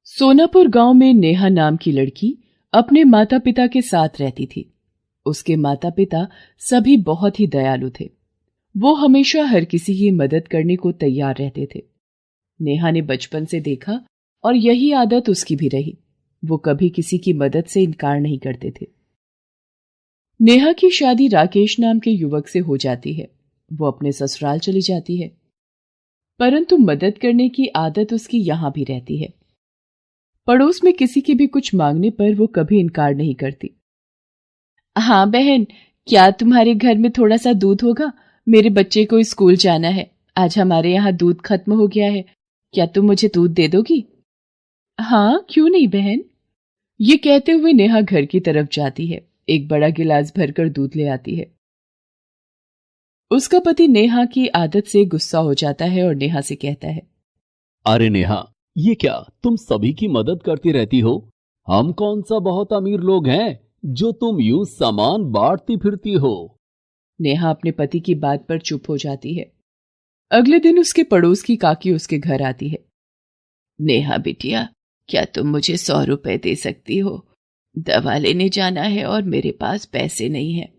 सोनापुर गांव में नेहा नाम की लड़की अपने माता पिता के साथ रहती थी। उसके माता पिता सभी बहुत ही दयालु थे। वो हमेशा हर किसी की मदद करने को तैयार रहते थे। नेहा ने बचपन से देखा और यही आदत उसकी भी रही। वो कभी किसी की मदद से इनकार नहीं करते थे। नेहा की शादी राकेश नाम के युवक से हो जाती है। वो अपने ससुराल चली जाती है, परंतु मदद करने की आदत उसकी यहां भी रहती है। पड़ोस में किसी के भी कुछ मांगने पर वो कभी इनकार नहीं करती। हाँ बहन, क्या तुम्हारे घर में थोड़ा सा दूध होगा? मेरे बच्चे को स्कूल जाना है। आज हमारे यहाँ दूध खत्म हो गया है। क्या तुम मुझे दूध दे दोगी? हाँ, क्यों नहीं बहन। ये कहते हुए नेहा घर की तरफ जाती है। एक बड़ा गिलास भरकर दूध ले आती है। उसका पति नेहा की आदत से गुस्सा हो जाता है और नेहा से कहता है, अरे नेहा, ये क्या तुम सभी की मदद करती रहती हो? हम कौन सा बहुत अमीर लोग हैं जो तुम यूं सामान बांटती फिरती हो? नेहा अपने पति की बात पर चुप हो जाती है। अगले दिन उसके पड़ोस की काकी उसके घर आती है। नेहा बिटिया, क्या तुम मुझे 100 रुपए दे सकती हो? दवा लेने जाना है और मेरे पास पैसे नहीं है।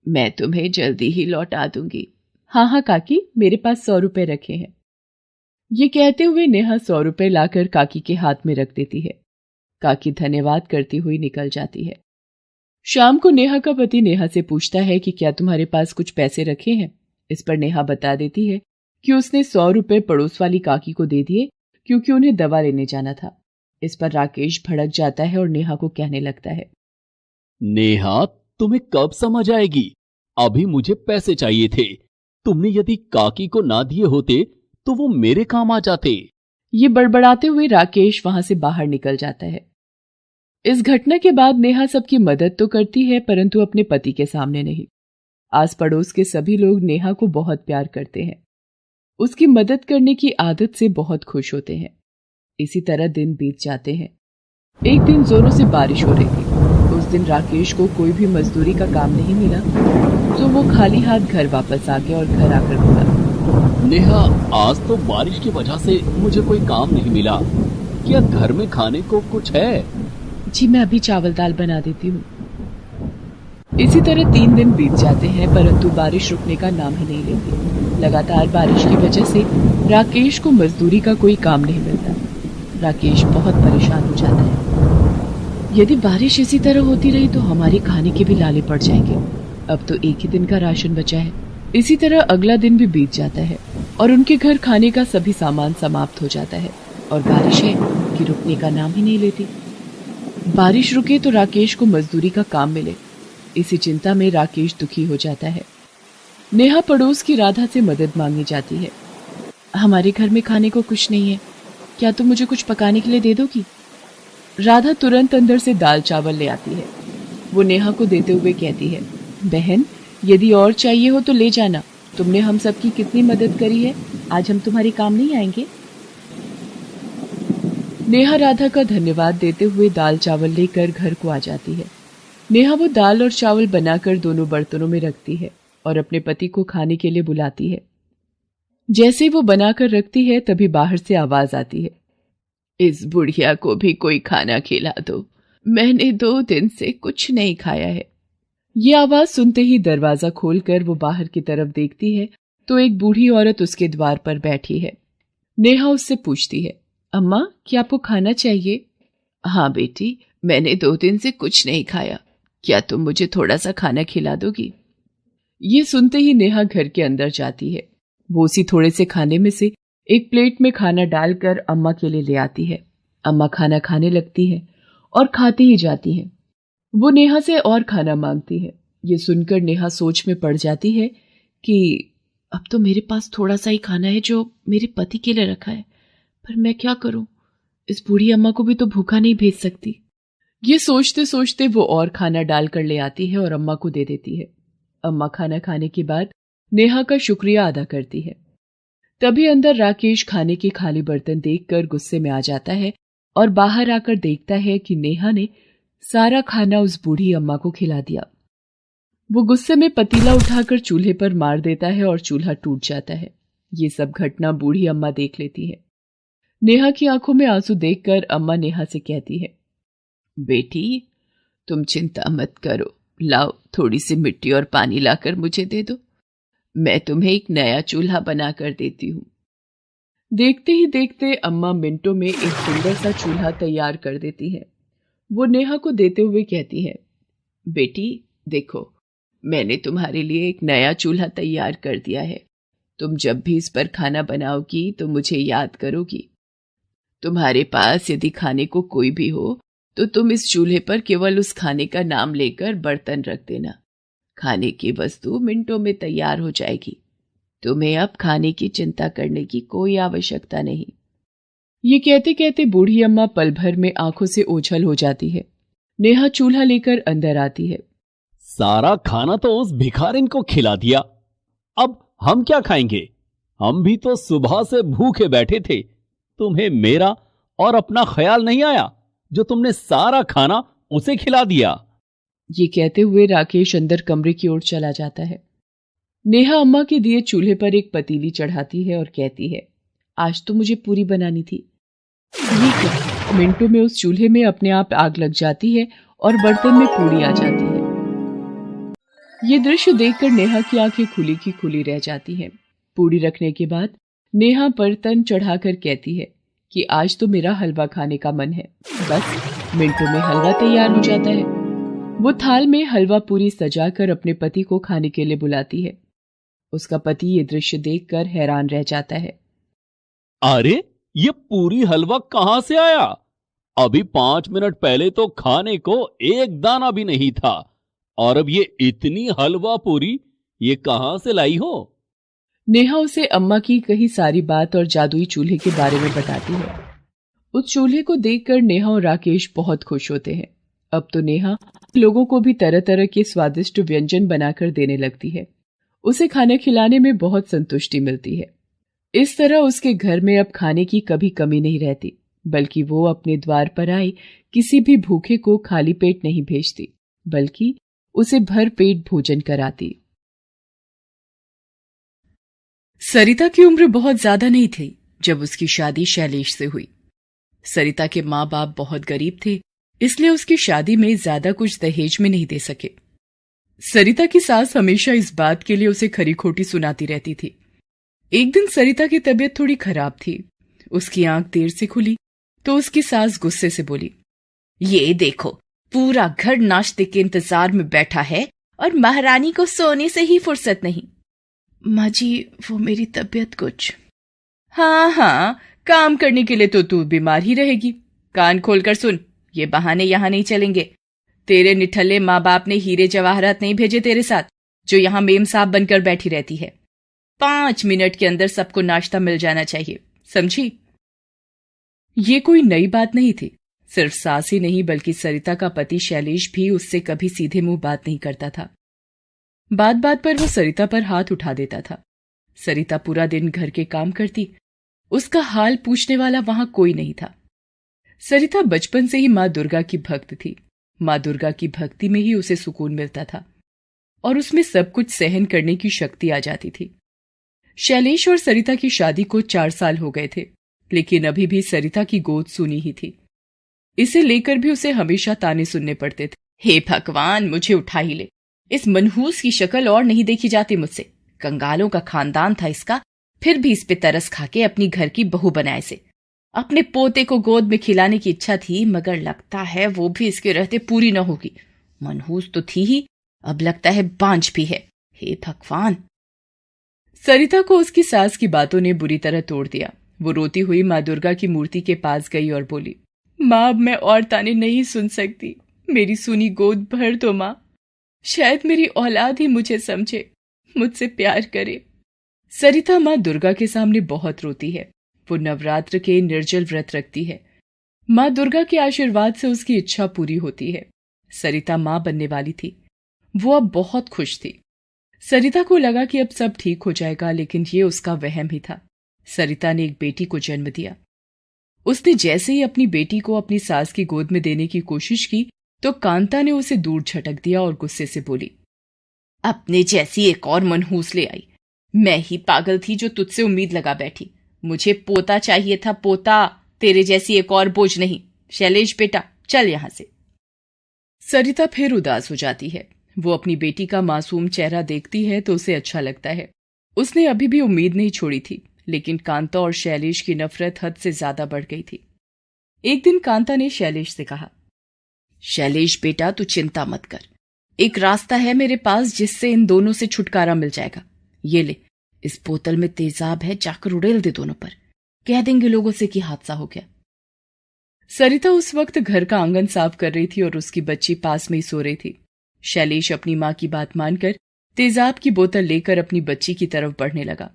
मैं तुम्हें जल्दी ही लौटा दूंगी। हाँ हाँ काकी, मेरे पास 100 रुपए रखे हैं। ये कहते हुए नेहा 100 रुपए लाकर काकी के हाथ में रख देती है। काकी धन्यवाद करती हुई निकल जाती है। शाम को नेहा का पति नेहा से पूछता है कि क्या तुम्हारे पास कुछ पैसे रखे हैं? इस पर नेहा बता देती है कि उसने 100 रुपए पड़ोस वाली काकी को दे दिए क्योंकि उन्हें दवा लेने जाना था। इस पर राकेश भड़क जाता है और नेहा को कहने लगता है, नेहा, तुम्हें कब समझ आएगी? अभी मुझे पैसे चाहिए थे। तुमने यदि काकी को ना दिए होते तो वो मेरे काम आ जाते। ये बड़बड़ाते हुए राकेश वहां से बाहर निकल जाता है। इस घटना के बाद नेहा सबकी मदद तो करती है, परंतु अपने पति के सामने नहीं। आस पड़ोस के सभी लोग नेहा को बहुत प्यार करते हैं। उसकी मदद करने की आदत से बहुत खुश होते हैं। इसी तरह दिन बीत जाते हैं। एक दिन जोरों से बारिश हो रही थी। उस दिन राकेश को कोई भी मजदूरी का काम नहीं मिला, तो वो खाली हाथ घर वापस आ गया और घर आकर बोला, नेहा, आज तो बारिश की वजह से मुझे कोई काम नहीं मिला। क्या घर में खाने को कुछ है? जी मैं अभी चावल दाल बना देती हूँ। इसी तरह 3 दिन बीत जाते हैं, परंतु बारिश रुकने का नाम ही नहीं लेती। लगातार बारिश की वजह से राकेश को मजदूरी का कोई काम नहीं मिलता। राकेश बहुत परेशान हो जाता है। यदि बारिश इसी तरह होती रही तो हमारे खाने के भी लाले पड़ जाएंगे। अब तो एक ही दिन का राशन बचा है। इसी तरह अगला दिन भी बीत जाता है और उनके घर खाने का सभी सामान समाप्त हो जाता है और बारिश है कि रुकने का नाम ही नहीं लेती। बारिश रुके तो राकेश को मजदूरी का काम मिले। इसी चिंता में राकेश दुखी हो जाता है। नेहा पड़ोस की राधा से मदद मांगने जाती है। हमारे घर में खाने को कुछ नहीं है, क्या तुम मुझे कुछ पकाने के लिए दे दोगी? राधा तुरंत अंदर से दाल चावल ले आती है। वो नेहा को देते हुए कहती है, बहन, यदि और चाहिए हो तो ले जाना। तुमने हम सबकी कितनी मदद करी है, आज हम तुम्हारे काम नहीं आएंगे? नेहा राधा का धन्यवाद देते हुए दाल चावल लेकर घर को आ जाती है। नेहा वो दाल और चावल बनाकर दोनों बर्तनों में रखती है और अपने पति को खाने के लिए बुलाती है। जैसे वो बनाकर रखती है तभी बाहर से आवाज आती है, इस बुढ़िया को भी कोई खाना खिला दो, मैंने 2 दिन से कुछ नहीं खाया है। ये आवाज सुनते ही दरवाजा खोलकर वो बाहर की तरफ देखती है तो एक बूढ़ी औरत उसके द्वार पर बैठी है। नेहा उससे पूछती है, अम्मा, क्या आपको खाना चाहिए? हाँ बेटी, मैंने 2 दिन से कुछ नहीं खाया, क्या तुम मुझे थोड़ा सा खाना खिला दोगी? ये सुनते ही नेहा घर के अंदर जाती है। वो उसी थोड़े से खाने में से एक प्लेट में खाना डालकर अम्मा के लिए ले आती है। अम्मा खाना खाने लगती है और खाती ही जाती है। वो नेहा से और खाना मांगती है। ये सुनकर नेहा सोच में पड़ जाती है कि अब तो मेरे पास थोड़ा सा ही खाना है जो मेरे पति के लिए रखा है, पर मैं क्या करूं? इस बूढ़ी अम्मा को भी तो भूखा नहीं भेज सकती। ये सोचते सोचते वो और खाना डालकर ले आती है और अम्मा को दे देती है। अम्मा खाना खाने के बाद नेहा का शुक्रिया अदा करती है। तभी अंदर राकेश खाने के खाली बर्तन देखकर गुस्से में आ जाता है और बाहर आकर देखता है कि नेहा ने सारा खाना उस बूढ़ी अम्मा को खिला दिया। वो गुस्से में पतीला उठाकर चूल्हे पर मार देता है और चूल्हा टूट जाता है। ये सब घटना बूढ़ी अम्मा देख लेती है। नेहा की आंखों में आंसू देखकर अम्मा नेहा से कहती है, बेटी तुम चिंता मत करो, लाओ थोड़ी सी मिट्टी और पानी लाकर मुझे दे दो, मैं तुम्हें एक नया चूल्हा बनाकर देती हूँ। देखते ही देखते अम्मा मिनटों में एक सुंदर सा चूल्हा तैयार कर देती है। वो नेहा को देते हुए कहती है, बेटी देखो, मैंने तुम्हारे लिए एक नया चूल्हा तैयार कर दिया है। तुम जब भी इस पर खाना बनाओगी तो मुझे याद करोगी। तुम्हारे पास यदि खाने को कोई भी हो तो तुम इस चूल्हे पर केवल उस खाने का नाम लेकर बर्तन रख देना। खाने की वस्तु मिनटों में तैयार हो जाएगी। तुम्हें अब खाने की चिंता करने की कोई आवश्यकता नहीं। ये कहते कहते बूढ़ी अम्मा पल भर में आंखों से ओझल हो जाती है। नेहा चूल्हा लेकर अंदर आती है। सारा खाना तो उस भिखारिन को खिला दिया, अब हम क्या खाएंगे? हम भी तो सुबह से भूखे बैठे थे। तुम्हें मेरा और अपना ख्याल नहीं आया जो तुमने सारा खाना उसे खिला दिया। ये कहते हुए राकेश अंदर कमरे की ओर चला जाता है। नेहा अम्मा के दिए चूल्हे पर एक पतीली चढ़ाती है और कहती है, आज तो मुझे पूरी बनानी थी। ये क्या, मिनटों में उस चूल्हे में अपने आप आग लग जाती है और बर्तन में पूरी आ जाती है। ये दृश्य देखकर नेहा की आंखें खुली की खुली रह जाती हैं। पूरी रखने के बाद नेहा बर्तन चढ़ाकर कहती है कि आज तो मेरा हलवा खाने का मन है। बस मिनटों में हलवा तैयार हो जाता है। वो थाल में हलवा पूरी सजाकर अपने पति को खाने के लिए बुलाती है। उसका पति ये दृश्य देखकर हैरान रह जाता है। अरे ये पूरी हलवा कहां से आया? अभी 5 मिनट पहले तो खाने को एक दाना भी नहीं था, और अब ये इतनी हलवा पूरी ये कहां से लाई हो? नेहा उसे अम्मा की कही सारी बात और जादुई चूल्हे के बारे में बताती है। उस चूल्हे को देखकर नेहा और राकेश बहुत खुश होते हैं। अब तो नेहा लोगों को भी तरह तरह के स्वादिष्ट व्यंजन बनाकर देने लगती है। उसे खाना खिलाने में बहुत संतुष्टि मिलती है। इस तरह उसके घर में अब खाने की कभी कमी नहीं रहती, बल्कि वो अपने द्वार पर आए किसी भी भूखे को खाली पेट नहीं भेजती, बल्कि उसे भर पेट भोजन कराती। सरिता की उम्र बहुत ज्यादा नहीं थी जब उसकी शादी शैलेश से हुई। सरिता के माँ बाप बहुत गरीब थे, इसलिए उसकी शादी में ज्यादा कुछ दहेज में नहीं दे सके। सरिता की सास हमेशा इस बात के लिए उसे खरी खोटी सुनाती रहती थी। एक दिन सरिता की तबीयत थोड़ी खराब थी। उसकी आंख देर से खुली तो उसकी सास गुस्से से बोली, ये देखो, पूरा घर नाश्ते के इंतजार में बैठा है और महारानी को सोने से ही फुर्सत नहीं। माँ जी, वो मेरी तबीयत कुछ। हाँ, काम करने के लिए तो तू बीमार ही रहेगी। कान खोलकर सुन, ये बहाने यहां नहीं चलेंगे। तेरे निठल्ले माँ बाप ने हीरे जवाहरात नहीं भेजे तेरे साथ, जो यहाँ मेम साहब बनकर बैठी रहती है। 5 मिनट के अंदर सबको नाश्ता मिल जाना चाहिए, समझी? ये कोई नई बात नहीं थी। सिर्फ सास ही नहीं बल्कि सरिता का पति शैलेश भी उससे कभी सीधे मुंह बात नहीं करता था। बात बात पर वो सरिता पर हाथ उठा देता था। सरिता पूरा दिन घर के काम करती, उसका हाल पूछने वाला वहां कोई नहीं था। सरिता बचपन से ही माँ दुर्गा की भक्त थी। माँ दुर्गा की भक्ति में ही उसे सुकून मिलता था और उसमें सब कुछ सहन करने की शक्ति आ जाती थी। शैलेश और सरिता की शादी को 4 साल हो गए थे, लेकिन अभी भी सरिता की गोद सूनी ही थी। इसे लेकर भी उसे हमेशा ताने सुनने पड़ते थे। हे भगवान, मुझे उठा ही ले। इस मनहूस की शक्ल और नहीं देखी जाती मुझसे। कंगालों का खानदान था इसका, फिर भी इस पे तरस खाके अपनी घर की बहू बनाए से। अपने पोते को गोद में खिलाने की इच्छा थी, मगर लगता है वो भी इसके रहते पूरी न होगी। मनहूस तो थी ही, अब लगता है बांझ भी है। हे भगवान। सरिता को उसकी सास की बातों ने बुरी तरह तोड़ दिया। वो रोती हुई माँ दुर्गा की मूर्ति के पास गई और बोली, माँ, अब मैं और ताने नहीं सुन सकती। मेरी सुनी गोद भर दो माँ। शायद मेरी औलाद ही मुझे समझे, मुझसे प्यार करे। सरिता माँ दुर्गा के सामने बहुत रोती है। वो नवरात्र के निर्जल व्रत रखती है। माँ दुर्गा के आशीर्वाद से उसकी इच्छा पूरी होती है। सरिता माँ बनने वाली थी। वो अब बहुत खुश थी। सरिता को लगा कि अब सब ठीक हो जाएगा, लेकिन ये उसका वहम ही था। सरिता ने एक बेटी को जन्म दिया। उसने जैसे ही अपनी बेटी को अपनी सास की गोद में देने की कोशिश की तो कांता ने उसे दूर झटक दिया और गुस्से से बोली, अपने जैसी एक और मनहूस ले आई। मैं ही पागल थी जो तुझसे उम्मीद लगा बैठी। मुझे पोता चाहिए था, पोता, तेरे जैसी एक और बोझ नहीं। शैलेश बेटा, चल यहां से। सरिता फिर उदास हो जाती है। वो अपनी बेटी का मासूम चेहरा देखती है तो उसे अच्छा लगता है। उसने अभी भी उम्मीद नहीं छोड़ी थी, लेकिन कांता और शैलेश की नफरत हद से ज्यादा बढ़ गई थी। एक दिन कांता ने शैलेश से कहा, शैलेश बेटा, तू चिंता मत कर, एक रास्ता है मेरे पास जिससे इन दोनों से छुटकारा मिल जाएगा। ये ले, इस बोतल में तेजाब है, जाकर उड़ेल दे दोनों पर। कह देंगे लोगों से कि हादसा हो गया। सरिता उस वक्त घर का आंगन साफ कर रही थी और उसकी बच्ची पास में ही सो रही थी। शैलेश अपनी मां की बात मानकर तेजाब की बोतल लेकर अपनी बच्ची की तरफ बढ़ने लगा।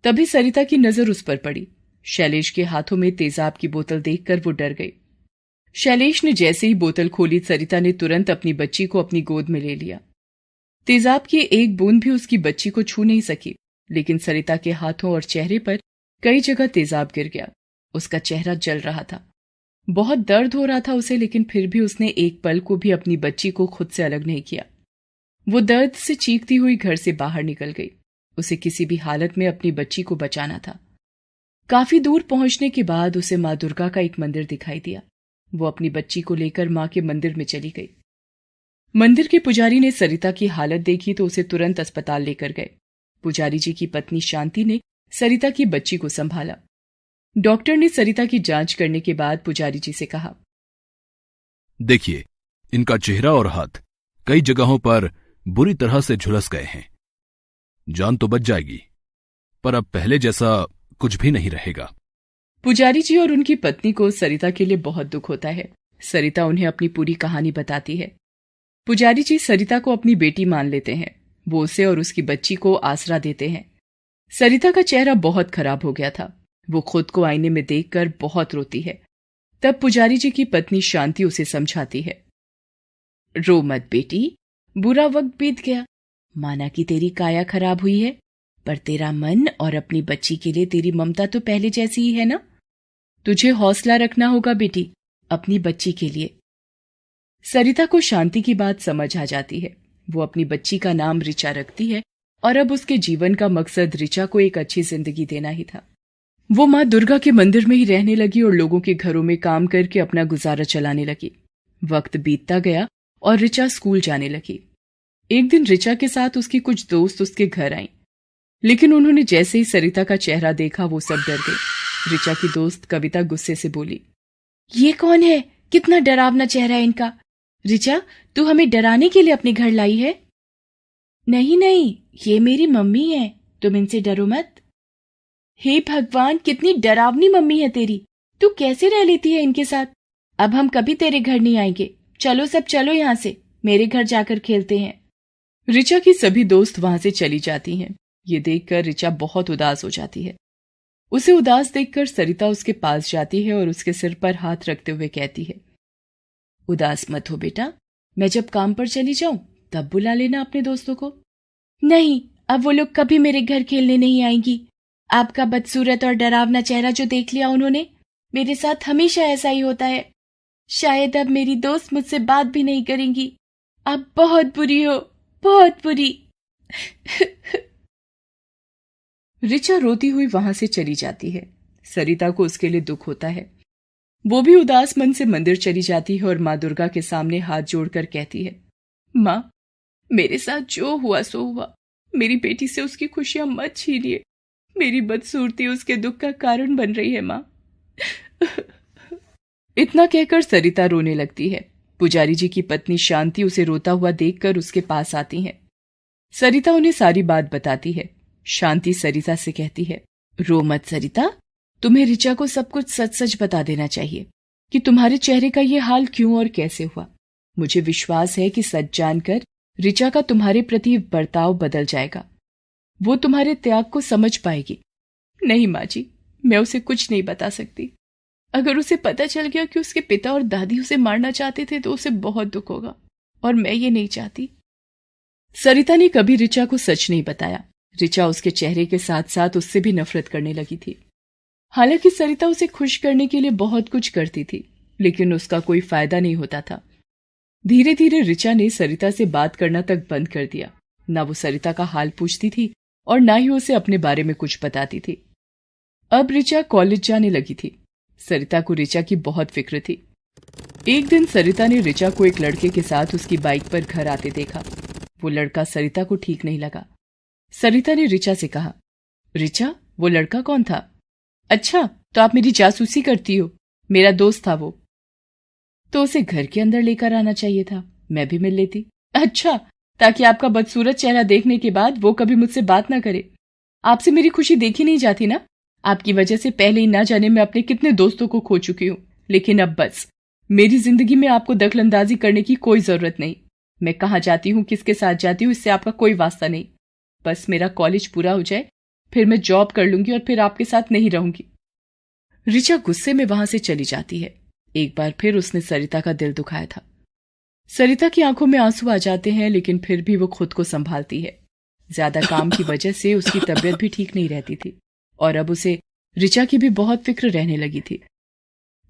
तभी सरिता की नजर उस पर पड़ी। शैलेश के हाथों में तेजाब की बोतल देखकर वो डर गई। शैलेश ने जैसे ही बोतल खोली, सरिता ने तुरंत अपनी बच्ची को अपनी गोद में ले लिया। तेजाब की एक बूंद भी उसकी बच्ची को छू नहीं सकी, लेकिन सरिता के हाथों और चेहरे पर कई जगह तेजाब गिर गया। उसका चेहरा जल रहा था। बहुत दर्द हो रहा था उसे, लेकिन फिर भी उसने एक पल को भी अपनी बच्ची को खुद से अलग नहीं किया। वो दर्द से चीखती हुई घर से बाहर निकल गई। उसे किसी भी हालत में अपनी बच्ची को बचाना था। काफी दूर पहुंचने के बाद उसे मां दुर्गा का एक मंदिर दिखाई दिया। वो अपनी बच्ची को लेकर मां के मंदिर में चली गई। मंदिर के पुजारी ने सरिता की हालत देखी तो उसे तुरंत अस्पताल लेकर गए। पुजारी जी की पत्नी शांति ने सरिता की बच्ची को संभाला। डॉक्टर ने सरिता की जांच करने के बाद पुजारी जी से कहा, देखिए, इनका चेहरा और हाथ कई जगहों पर बुरी तरह से झुलस गए हैं। जान तो बच जाएगी, पर अब पहले जैसा कुछ भी नहीं रहेगा। पुजारी जी और उनकी पत्नी को सरिता के लिए बहुत दुख होता है। सरिता उन्हें अपनी पूरी कहानी बताती है। पुजारी जी सरिता को अपनी बेटी मान लेते हैं। वो उसे और उसकी बच्ची को आसरा देते हैं। सरिता का चेहरा बहुत खराब हो गया था। वो खुद को आईने में देखकर बहुत रोती है। तब पुजारी जी की पत्नी शांति उसे समझाती है, रो मत बेटी, बुरा वक्त बीत गया। माना कि तेरी काया खराब हुई है, पर तेरा मन और अपनी बच्ची के लिए तेरी ममता तो पहले जैसी ही है ना। तुझे हौसला रखना होगा बेटी, अपनी बच्ची के लिए। सरिता को शांति की बात समझ आ जाती है। वो अपनी बच्ची का नाम ऋचा रखती है और अब उसके जीवन का मकसद ऋचा को एक अच्छी जिंदगी देना ही था। वो मां दुर्गा के मंदिर में ही रहने लगी और लोगों के घरों में काम करके अपना गुजारा चलाने लगी। वक्त बीतता गया और ऋचा स्कूल जाने लगी। एक दिन ऋचा के साथ उसकी कुछ दोस्त उसके घर आईं, लेकिन उन्होंने जैसे ही सरिता का चेहरा देखा वो सब डर गई। ऋचा की दोस्त कविता गुस्से से बोली, ये कौन है? कितना डरावना चेहरा है इनका। ऋचा, तू हमें डराने के लिए अपने घर लाई है? नहीं नहीं, ये मेरी मम्मी है, तुम इनसे डरो मत। हे भगवान, कितनी डरावनी मम्मी है तेरी। तू कैसे रह लेती है इनके साथ? अब हम कभी तेरे घर नहीं आएंगे। चलो सब चलो यहां से, मेरे घर जाकर खेलते हैं। ऋचा की सभी दोस्त वहां से चली जाती हैं। ये देखकर ऋचा बहुत उदास हो जाती है। उसे उदास देखकर सरिता उसके पास जाती है और उसके सिर पर हाथ रखते हुए कहती है, उदास मत हो बेटा, मैं जब काम पर चली जाऊं तब बुला लेना अपने दोस्तों को। नहीं, अब वो लोग कभी मेरे घर खेलने नहीं आएंगी। आपका बदसूरत और डरावना चेहरा जो देख लिया उन्होंने, मेरे साथ हमेशा ऐसा ही होता है। शायद अब मेरी दोस्त मुझसे बात भी नहीं करेंगी। आप बहुत बुरी हो, बहुत बुरी। ऋचा रोती हुई वहां से चली जाती है। सरिता को उसके लिए दुख होता है। वो भी उदास मन से मंदिर चली जाती है और मां दुर्गा के सामने हाथ जोड़कर कहती है, मां, मेरे साथ जो हुआ सो हुआ। मेरी बेटी से उसकी खुशियां मत छीनिए। मेरी बदसूरती उसके दुख का कारण बन रही है मां। इतना कहकर सरिता रोने लगती है। पुजारी जी की पत्नी शांति उसे रोता हुआ देखकर उसके पास आती है। सरिता उन्हें सारी बात बताती है। शांति सरिता से कहती है, रो मत सरिता, तुम्हें ऋचा को सब कुछ सच सच बता देना चाहिए कि तुम्हारे चेहरे का ये हाल क्यों और कैसे हुआ। मुझे विश्वास है कि सच जानकर ऋचा का तुम्हारे प्रति बर्ताव बदल जाएगा। वो तुम्हारे त्याग को समझ पाएगी। नहीं माँ जी, मैं उसे कुछ नहीं बता सकती। अगर उसे पता चल गया कि उसके पिता और दादी उसे मारना चाहते थे तो उसे बहुत दुख होगा, और मैं ये नहीं चाहती। सरिता ने कभी ऋचा को सच नहीं बताया। ऋचा उसके चेहरे के साथ साथ उससे भी नफरत करने लगी थी। हालांकि सरिता उसे खुश करने के लिए बहुत कुछ करती थी, लेकिन उसका कोई फायदा नहीं होता था। धीरे धीरे ऋचा ने सरिता से बात करना तक बंद कर दिया। ना वो सरिता का हाल पूछती थी और ना ही उसे अपने बारे में कुछ बताती थी। अब ऋचा कॉलेज जाने लगी थी। सरिता को ऋचा की बहुत फिक्र थी। एक दिन सरिता ने ऋचा को एक लड़के के साथ उसकी बाइक पर घर आते देखा। वो लड़का सरिता को ठीक नहीं लगा। सरिता ने ऋचा से कहा, ऋचा, वो लड़का कौन था? अच्छा, तो आप मेरी जासूसी करती हो। मेरा दोस्त था वो। तो उसे घर के अंदर लेकर आना चाहिए था, मैं भी मिल लेती। अच्छा, ताकि आपका बदसूरत चेहरा देखने के बाद वो कभी मुझसे बात ना करे। आपसे मेरी खुशी देखी नहीं जाती ना। आपकी वजह से पहले ही ना जाने मैं अपने कितने दोस्तों को खो चुकी हूं। लेकिन अब बस, मेरी जिंदगी में आपको दखलंदाजी करने की कोई जरूरत नहीं। मैं कहाँ जाती हूँ, किसके साथ जाती हूँ, इससे आपका कोई वास्ता नहीं। बस मेरा कॉलेज पूरा हो जाए, फिर मैं जॉब कर लूंगी और फिर आपके साथ नहीं रहूंगी। ऋचा गुस्से में वहां से चली जाती है। एक बार फिर उसने सरिता का दिल दुखाया था। सरिता की आंखों में आंसू आ जाते हैं, लेकिन फिर भी वो खुद को संभालती है। ज्यादा काम की वजह से उसकी तबीयत भी ठीक नहीं रहती थी और अब उसे ऋचा की भी बहुत फिक्र रहने लगी थी।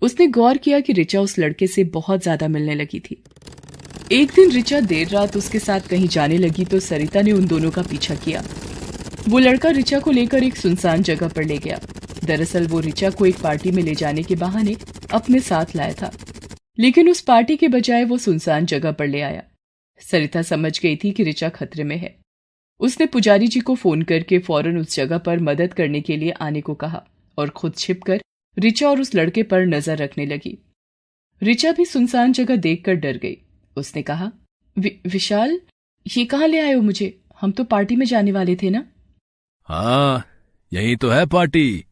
उसने गौर किया कि ऋचा उस लड़के से बहुत ज्यादा मिलने लगी थी। एक दिन ऋचा देर रात उसके साथ कहीं जाने लगी तो सरिता ने उन दोनों का पीछा किया। वो लड़का ऋचा को लेकर एक सुनसान जगह पर ले गया। दरअसल वो ऋचा को एक पार्टी में ले जाने के बहाने अपने साथ लाया था, लेकिन उस पार्टी के बजाय वो सुनसान जगह पर ले आया। सरिता समझ गई थी कि ऋचा खतरे में है। उसने पुजारी जी को फोन करके फौरन उस जगह पर मदद करने के लिए आने को कहा और खुद छिपकर ऋचा और उस लड़के पर नजर रखने लगी। ऋचा भी सुनसान जगह देखकर डर गई। उसने कहा, विशाल, ये कहाँ ले आए हो मुझे? हम तो पार्टी में जाने वाले थे ना। हाँ, यही तो है पार्टी।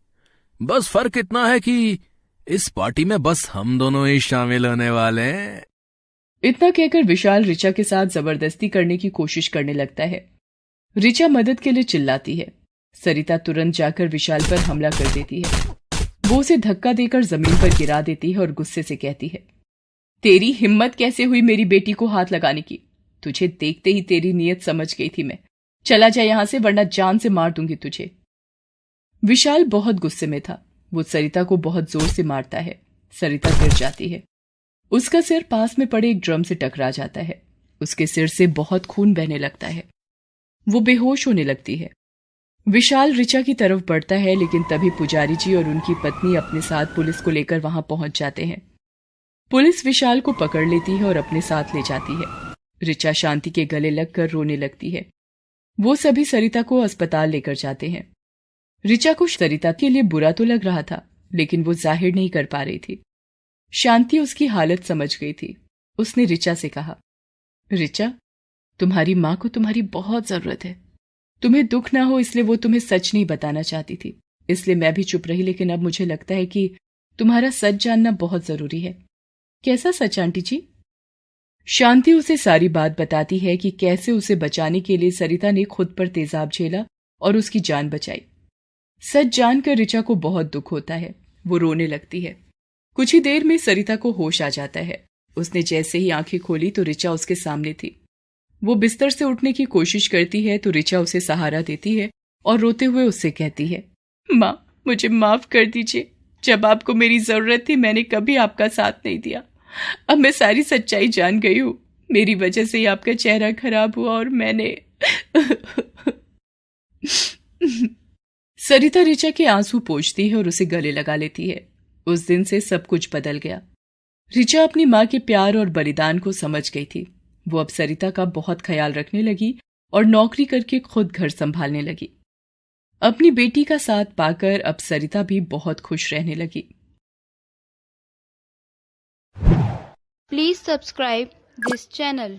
बस फर्क इतना है कि इस पार्टी में बस हम दोनों ही शामिल होने वाले हैं। इतना कहकर विशाल ऋचा के साथ जबरदस्ती करने की कोशिश करने लगता है। ऋचा मदद के लिए चिल्लाती है। सरिता तुरंत जाकर विशाल पर हमला कर देती है। वो उसे धक्का देकर जमीन पर गिरा देती है और गुस्से से कहती है, तेरी हिम्मत कैसे हुई मेरी बेटी को हाथ लगाने की? तुझे देखते ही तेरी नीयत समझ गई थी मैं। चला जा यहां से, वरना जान से मार दूंगी तुझे। विशाल बहुत गुस्से में था। वो सरिता को बहुत जोर से मारता है। सरिता गिर जाती है। उसका सिर पास में पड़े एक ड्रम से टकरा जाता है। उसके सिर से बहुत खून बहने लगता है। वो बेहोश होने लगती है। विशाल ऋचा की तरफ बढ़ता है, लेकिन तभी पुजारी जी और उनकी पत्नी अपने साथ पुलिस को लेकर वहां पहुंच जाते हैं। पुलिस विशाल को पकड़ लेती है और अपने साथ ले जाती है। ऋचा शांति के गले लगकर रोने लगती है। वो सभी सरिता को अस्पताल लेकर जाते हैं। ऋचा को सरिता के लिए बुरा तो लग रहा था, लेकिन वो जाहिर नहीं कर पा रही थी। शांति उसकी हालत समझ गई थी। उसने ऋचा से कहा, ऋचा, तुम्हारी माँ को तुम्हारी बहुत जरूरत है। तुम्हें दुख ना हो इसलिए वो तुम्हें सच नहीं बताना चाहती थी, इसलिए मैं भी चुप रही। लेकिन अब मुझे लगता है कि तुम्हारा सच जानना बहुत जरूरी है। कैसा सच आंटी जी? शांति उसे सारी बात बताती है कि कैसे उसे बचाने के लिए सरिता ने खुद पर तेजाब झेला और उसकी जान बचाई। सच जानकर ऋचा को बहुत दुख होता है। वो रोने लगती है। कुछ ही देर में सरिता को होश आ जाता है। उसने जैसे ही आंखें खोली तो ऋचा उसके सामने थी। वो बिस्तर से उठने की कोशिश करती है तो ऋचा उसे सहारा देती है और रोते हुए उससे कहती है, माँ, मुझे माफ कर दीजिए। जब आपको मेरी जरूरत थी मैंने कभी आपका साथ नहीं दिया। अब मैं सारी सच्चाई जान गई हूँ। मेरी वजह से ही आपका चेहरा खराब हुआ और मैंने सरिता ऋचा के आंसू पोंछती है और उसे गले लगा लेती है। उस दिन से सब कुछ बदल गया। ऋचा अपनी माँ के प्यार और बलिदान को समझ गई थी। वो अब सरिता का बहुत ख्याल रखने लगी और नौकरी करके खुद घर संभालने लगी। अपनी बेटी का साथ पाकर अब सरिता भी बहुत खुश रहने लगी। Please subscribe this channel.